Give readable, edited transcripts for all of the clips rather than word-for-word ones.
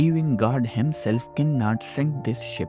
Even God himself cannot sink this ship।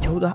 14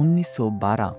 1912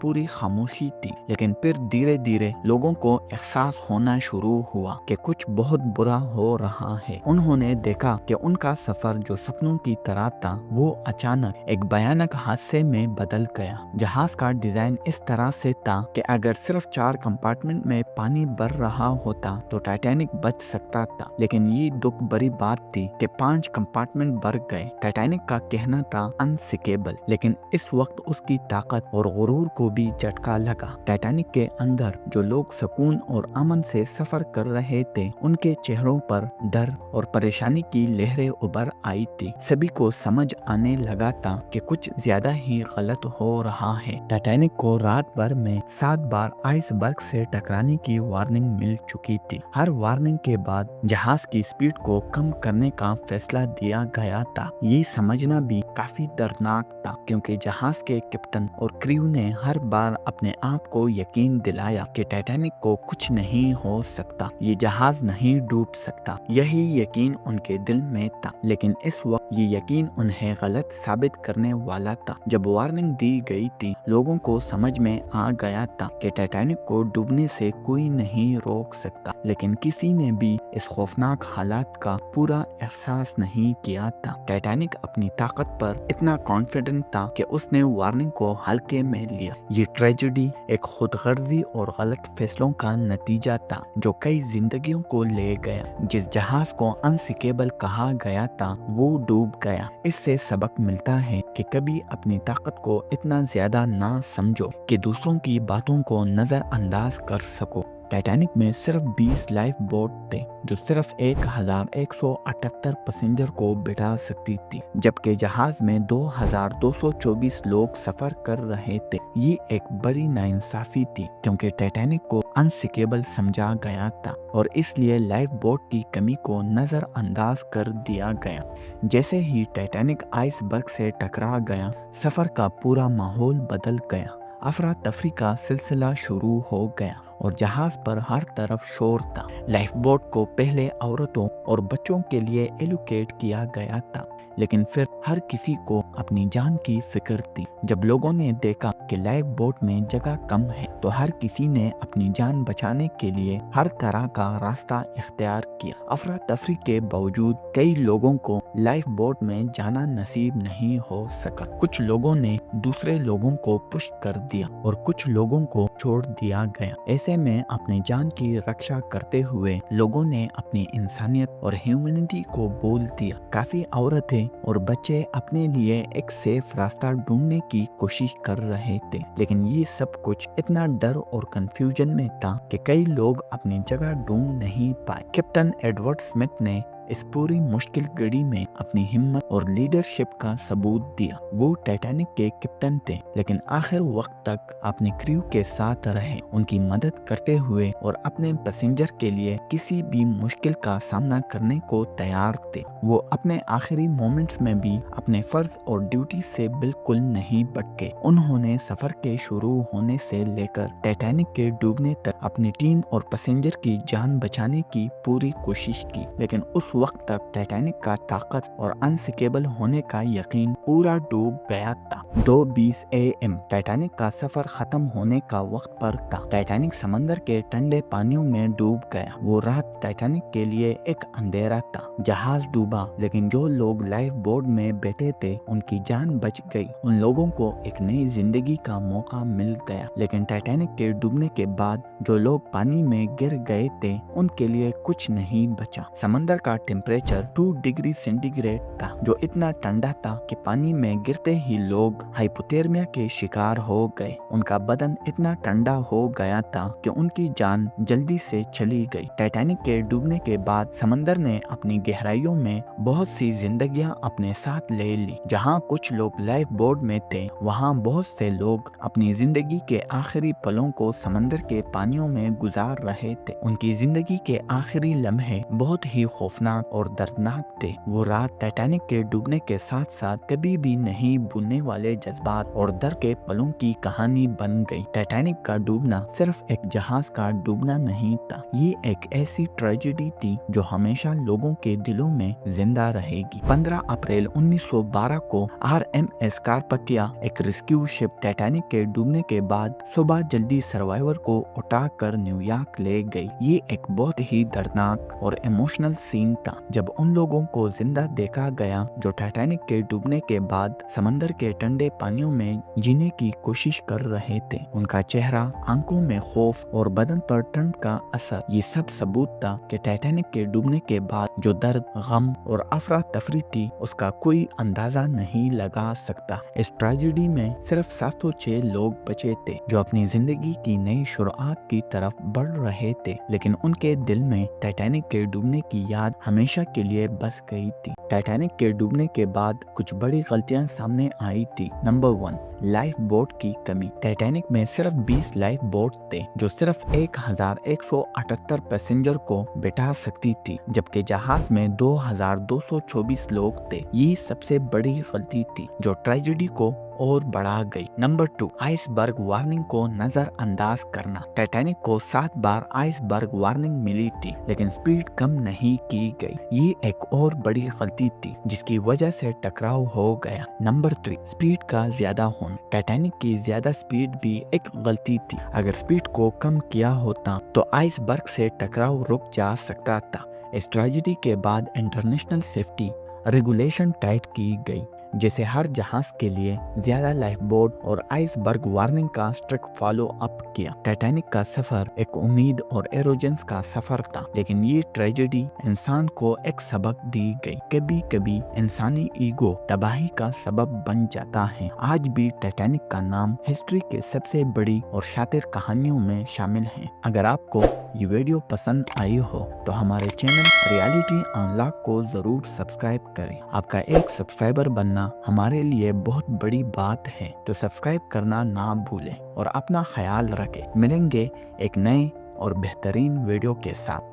پوری خاموشی تھی، لیکن پھر دھیرے دھیرے لوگوں کو احساس ہونا شروع ہوا کہ کچھ بہت برا ہو رہا ہے۔ انہوں نے دیکھا کہ ان کا سفر جو سپنوں کی طرح تھا وہ اچانک ایک بھیانک حادثے میں بدل گیا۔ جہاز کا ڈیزائن اس طرح سے تھا کہ اگر صرف 4 کمپارٹمنٹ میں پانی بھر رہا ہوتا تو ٹائٹینک بچ سکتا تھا، لیکن یہ دکھ بری بات تھی کہ 5 کمپارٹمنٹ بھر گئے۔ ٹائٹینک کا کہنا تھا انسنکیبل، لیکن اس وقت اس کی طاقت اور غرور کو بھی جھٹکا لگا۔ ٹائٹینک کے اندر جو لوگ سکون اور امن سے سفر کر رہے تھے، ان کے چہروں پر ڈر اور پریشانی کی لہریں ابھر آئی تھی۔ سبھی کو سمجھ آنے لگا تھا کہ کچھ زیادہ ہی غلط ہو رہا ہے۔ ٹائٹینک کو رات بھر میں 7 بار آئس برگ سے ٹکرانے کی وارننگ مل چکی تھی۔ ہر وارننگ کے بعد جہاز کی سپیڈ کو کم کرنے کا فیصلہ دیا گیا تھا۔ یہ سمجھنا بھی کافی دردناک تھا، کیونکہ جہاز کے کیپٹن اور کریو نے ہر بار اپنے آپ کو یقین دلایا کہ ٹائٹینک کو کچھ نہیں ہو سکتا، یہ جہاز نہیں ڈوب سکتا۔ یہی یقین ان کے دل میں تھا، لیکن اس وقت یہ یقین انہیں غلط ثابت کرنے والا تھا۔ جب وارننگ دی گئی تھی، لوگوں کو سمجھ میں آ گیا تھا کہ ٹائٹینک کو ڈوبنے سے کوئی نہیں روک سکتا، لیکن کسی نے بھی اس خوفناک حالات کا پورا احساس نہیں کیا تھا۔ ٹائٹینک اپنی طاقت پر اتنا کانفیڈنٹ تھا کہ اس نے وارننگ کو ہلکے میں لیا۔ یہ ٹریجڈی ایک خود غرضی اور غلط فیصلوں کا نتیجہ تھا جو کئی زندگیوں کو لے گیا۔ جس جہاز کو انسنکیبل کہا گیا تھا وہ ڈوب گیا۔ اس سے سبق ملتا ہے کہ کبھی اپنی طاقت کو اتنا زیادہ نہ سمجھو کہ دوسروں کی باتوں کو نظر انداز کر سکو۔ ٹائٹینک میں صرف 20 لائف بوٹ تھے جو صرف 1178 پیسنجر کو بٹھا سکتی تھی، جبکہ جہاز میں 2224 لوگ سفر کر رہے تھے۔ یہ ایک بڑی ناانصافی تھی، کیونکہ ٹائٹینک کو انسنکیبل سمجھا گیا تھا اور اس لیے لائف بوٹ کی کمی کو نظر انداز کر دیا گیا۔ جیسے ہی ٹائٹینک آئس برگ سے ٹکرا گیا، سفر کا پورا ماحول بدل گیا۔ افراتفری کا سلسلہ شروع ہو گیا اور جہاز پر ہر طرف شور تھا۔ لائف بوٹ کو پہلے عورتوں اور بچوں کے لیے ایلوکیٹ کیا گیا تھا، لیکن پھر ہر کسی کو اپنی جان کی فکر تھی۔ جب لوگوں نے دیکھا کہ لائف بوٹ میں جگہ کم ہے تو ہر کسی نے اپنی جان بچانے کے لیے ہر طرح کا راستہ اختیار کیا۔ افراتفری کے باوجود کئی لوگوں کو لائف بوٹ میں جانا نصیب نہیں ہو سکا۔ کچھ لوگوں نے دوسرے لوگوں کو پش کر دیا اور کچھ لوگوں کو چھوڑ دیا گیا۔ ایسے میں اپنی جان کی رکشا کرتے ہوئے لوگوں نے اپنی انسانیت اور ہیومینٹی کو بول دیا۔ کافی عورتیں اور بچے اپنے لیے ایک سیف راستہ ڈھونڈنے کی کوشش کر رہے تھے، لیکن یہ سب کچھ اتنا ڈر اور کنفیوژن میں تھا کہ کئی لوگ اپنی جگہ ڈھونڈ نہیں پائے۔ کیپٹن ایڈورڈ اسمتھ نے اس پوری مشکل گھڑی میں اپنی ہمت اور لیڈرشپ کا ثبوت دیا۔ وہ ٹائٹینک کے کیپٹن تھے، لیکن آخر وقت تک اپنے کریو کے ساتھ رہے، ان کی مدد کرتے ہوئے اور اپنے پیسنجر کے لیے کسی بھی مشکل کا سامنا کرنے کو تیار تھے۔ وہ اپنے آخری مومنٹس میں بھی اپنے فرض اور ڈیوٹی سے بالکل نہیں بٹکے۔ انہوں نے سفر کے شروع ہونے سے لے کر ٹائٹینک کے ڈوبنے تک اپنی ٹیم اور پیسنجر کی جان بچانے کی پوری کوشش کی، لیکن اس وقت تک ٹائٹینک کا طاقت اور انسنکیبل ہونے کا یقین پورا ڈوب گیا تھا۔ 2:20 AM ٹائٹینک کا سفر ختم ہونے کا وقت پر تھا۔ ٹائٹینک سمندر کے ٹھنڈے پانیوں میں ڈوب گیا۔ وہ رات ٹائٹینک کے لیے ایک اندھیرا تھا۔ جہاز ڈوبا، لیکن جو لوگ لائف بوٹ میں بیٹھے تھے ان کی جان بچ گئی۔ ان لوگوں کو ایک نئی زندگی کا موقع مل گیا، لیکن ٹائٹینک کے ڈوبنے کے بعد جو لوگ پانی میں گر گئے تھے ان کے لیے کچھ نہیں بچا۔ سمندر کا ٹیمپریچر 2 ڈگری سینٹی گریڈ تھا، جو اتنا ٹھنڈا تھا کہ پانی میں گرتے ہی لوگ ہائپوتھرمیا کے شکار ہو گئے۔ ان کا بدن اتنا ٹھنڈا ہو گیا تھا کہ ان کی جان جلدی سے چلی گئی۔ ٹائٹینک کے ڈوبنے کے بعد سمندر نے اپنی گہرائیوں میں بہت سی زندگیاں اپنے ساتھ لے لی۔ جہاں کچھ لوگ لائف بوٹ میں تھے، وہاں بہت سے لوگ اپنی زندگی کے آخری پلوں کو سمندر کے پانیوں میں گزار رہے تھے۔ ان کی زندگی کے آخری لمحے بہت ہی خوفناک اور دردناک تھے۔ وہ رات ٹائٹینک کے ڈوبنے کے ساتھ ساتھ کبھی کبھی بھی نہیں بھولنے والے جذبات اور ڈر کے پلوں کی کہانی بن گئی۔ ٹائٹینک کا ڈوبنا صرف ایک جہاز کا ڈوبنا نہیں تھا، یہ ایک ایسی ٹریجڈی تھی جو ہمیشہ لوگوں کے دلوں میں زندہ رہے گی۔ 15 اپریل 1912 کو RMS کارپتھیا، ایک ریسکیو شپ، ٹائٹینک کے ڈوبنے کے بعد صبح جلدی سروائیور کو اٹھا کر نیو یارک لے گئی۔ یہ ایک بہت ہی دردناک اور ایموشنل سین تھا جب ان لوگوں کو زندہ دیکھا گیا جو ٹائٹینک کے ڈوبنے کے بعد سمندر کے ٹھنڈے پانیوں میں جینے کی کوشش کر رہے تھے۔ ان کا چہرہ، آنکھوں میں خوف اور بدن پر ٹھنڈ کا اثر، یہ سب ثبوت تھا کہ ٹائٹینک کے ڈوبنے کے بعد جو درد، غم اور افراتفری تھی اس کا کوئی اندازہ نہیں لگا سکتا۔ اس ٹریجڈی میں صرف 706 لوگ بچے تھے جو اپنی زندگی کی نئی شروعات کی طرف بڑھ رہے تھے، لیکن ان کے دل میں ٹائٹینک کے ڈوبنے کی یاد ہمیشہ کے لیے بس گئی تھی۔ ٹائٹینک کے ڈوبنے کے بعد کچھ بڑی غلطیاں سامنے آئی تھی۔ نمبر 1، لائف بوٹ کی کمی۔ ٹائٹینک میں صرف 20 لائف بوٹ تھے جو صرف 1178 پیسنجر کو بٹھا سکتی تھی، جبکہ جہاز میں 2224 لوگ تھے۔ یہ سب سے بڑی غلطی تھی جو ٹریجڈی کو اور بڑھا گئی۔ نمبر 2، آئس برگ وارننگ کو نظر انداز کرنا۔ ٹائٹینک کو 7 بار آئس برگ وارننگ ملی تھی لیکن سپیڈ کم نہیں کی گئی۔ یہ ایک اور بڑی غلطی تھی جس کی وجہ سے ٹکراؤ ہو گیا۔ نمبر 3، سپیڈ کا زیادہ ہونا۔ ٹائٹینک کی زیادہ سپیڈ بھی ایک غلطی تھی۔ اگر سپیڈ کو کم کیا ہوتا تو آئس برگ سے ٹکراؤ رک جا سکتا تھا۔ اس ٹریجڈی کے بعد انٹرنیشنل سیفٹی ریگولیشن ٹائٹ کی گئی، جیسے ہر جہاز کے لیے زیادہ لائف بوٹ اور آئس برگ وارننگ کا سٹرکٹ فالو اپ کیا۔ ٹائٹینک کا سفر ایک امید اور ایروجنس کا سفر تھا، لیکن یہ ٹریجڈی انسان کو ایک سبق دی گئی۔ کبھی کبھی انسانی ایگو تباہی کا سبب بن جاتا ہے۔ آج بھی ٹائٹینک کا نام ہسٹری کے سب سے بڑی اور شاطر کہانیوں میں شامل ہے۔ اگر آپ کو یہ ویڈیو پسند آئی ہو تو ہمارے چینل ریالٹی انلاک کو ضرور سبسکرائب کریں۔ آپ کا ایک سبسکرائبر بننا ہمارے لیے بہت بڑی بات ہے، تو سبسکرائب کرنا نہ بھولیں اور اپنا خیال رکھیں۔ ملیں گے ایک نئے اور بہترین ویڈیو کے ساتھ۔